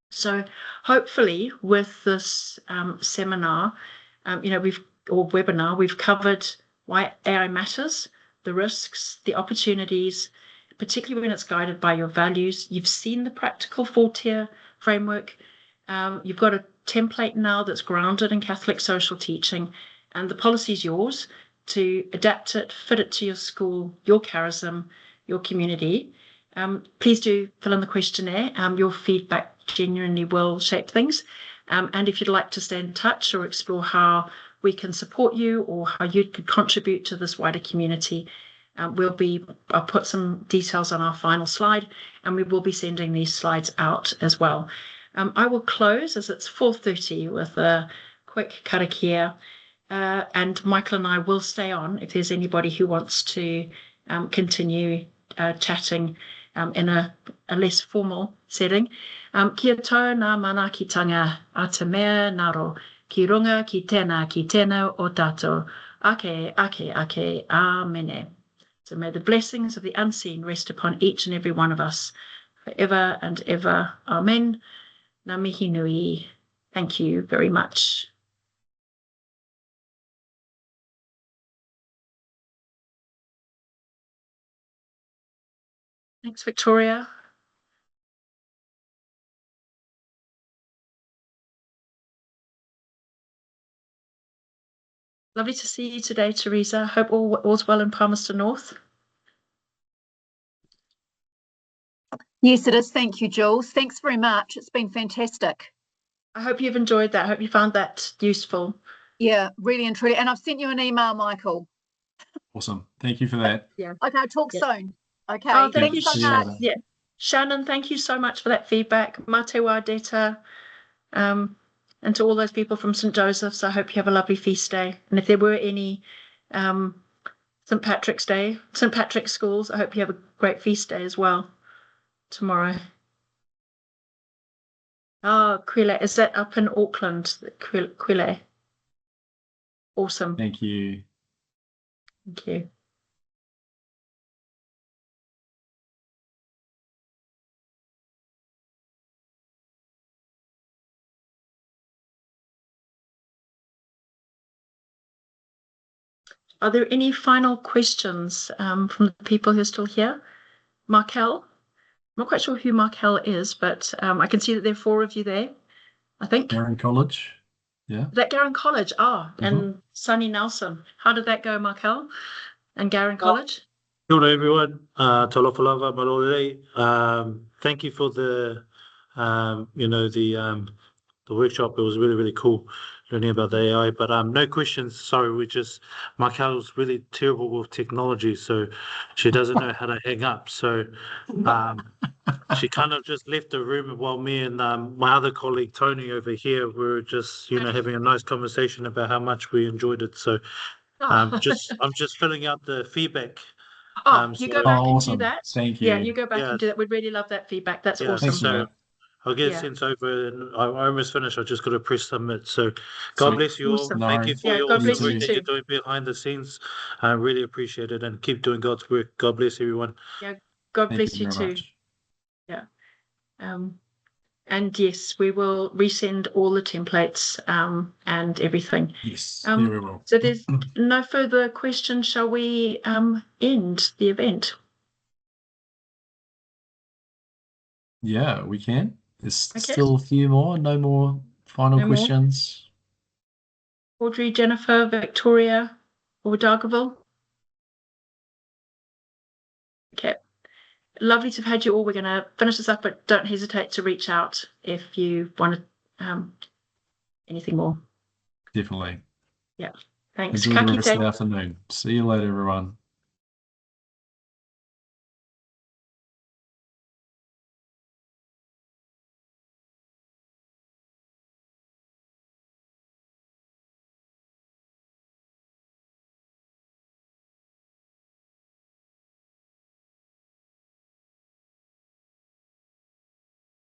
So hopefully with this seminar, webinar, we've covered why AI matters, the risks, the opportunities, particularly when it's guided by your values. You've seen the practical 4-tier framework. You've got a template now that's grounded in Catholic social teaching, and the policy is yours to adapt it, fit it to your school, your charism, your community. Please do fill in the questionnaire. Your feedback genuinely will shape things. And if you'd like to stay in touch or explore how we can support you or how you could contribute to this wider community, I'll put some details on our final slide, and we will be sending these slides out as well. I will close as it's 4:30 with a quick karakia, and Michael and I will stay on if there's anybody who wants to continue chatting in a less formal setting. Kia tau ngā manakitanga a te mea naro, ki runga ki tēnā o tātou, ake, amene. So may the blessings of the unseen rest upon each and every one of us forever and ever. Amen. Ngā mihi nui. Thank you very much. Thanks, Victoria. Lovely to see you today, Teresa. Hope all's well in Palmerston North. Yes, it is. Thank you, Jules. Thanks very much. It's been fantastic. I hope you've enjoyed that. I hope you found that useful. Yeah, really and truly. And I've sent you an email, Michael. Awesome. Thank you for that. Yeah. Okay, I'll talk Yeah. soon. Okay. Oh, thank you so See you much. later. Yeah. Shannon, thank you so much for that feedback. Mate wa deta. And to all those people from St. Joseph's, I hope you have a lovely feast day. And if there were any St. Patrick's Day, St. Patrick's schools, I hope you have a great feast day as well tomorrow. Oh, Quile, is that up in Auckland? Quile. Awesome. Thank you. Thank you. Are there any final questions from the people who are still here? Markel? I'm not quite sure who Markel is, but I can see that there are 4 of you there, I think. Garen College. Yeah. Is that Garen College? And Sunny Nelson. How did that go, Markel? And Garen College? Kia ora everyone, talofa lava malore. Thank you for the workshop. It was really, really cool learning about the AI, but no questions. Sorry, Michael's really terrible with technology, so she doesn't know how to hang up. So she kind of just left the room while me and my other colleague Tony over here were just, having a nice conversation about how much we enjoyed it. So I'm just filling out the feedback. You go back and awesome. do that. Thank you. Yeah, you go back and do that. We'd really love that feedback. That's awesome. Thanks for that. I'll get it sent over, and I almost finished. I just got to press submit. So, God bless you all. Awesome. Thank you for your God bless work you that too. you're doing behind the scenes. I really appreciate it, and keep doing God's work. God bless everyone. Yeah, God Thank bless you very too. much. Yeah. And yes, we will resend all the templates and everything. Yes, yeah, we will. So there's no further questions. Shall we end the event? Yeah, we can. There's Okay. still a few more. No more final No more? questions. Audrey, Jennifer, Victoria, or Dargaville? Okay. Lovely to have had you all. We're going to finish this up, but don't hesitate to reach out if you want anything more. Definitely. Thanks. Enjoy the Ka rest of kite. the afternoon. See you later, everyone.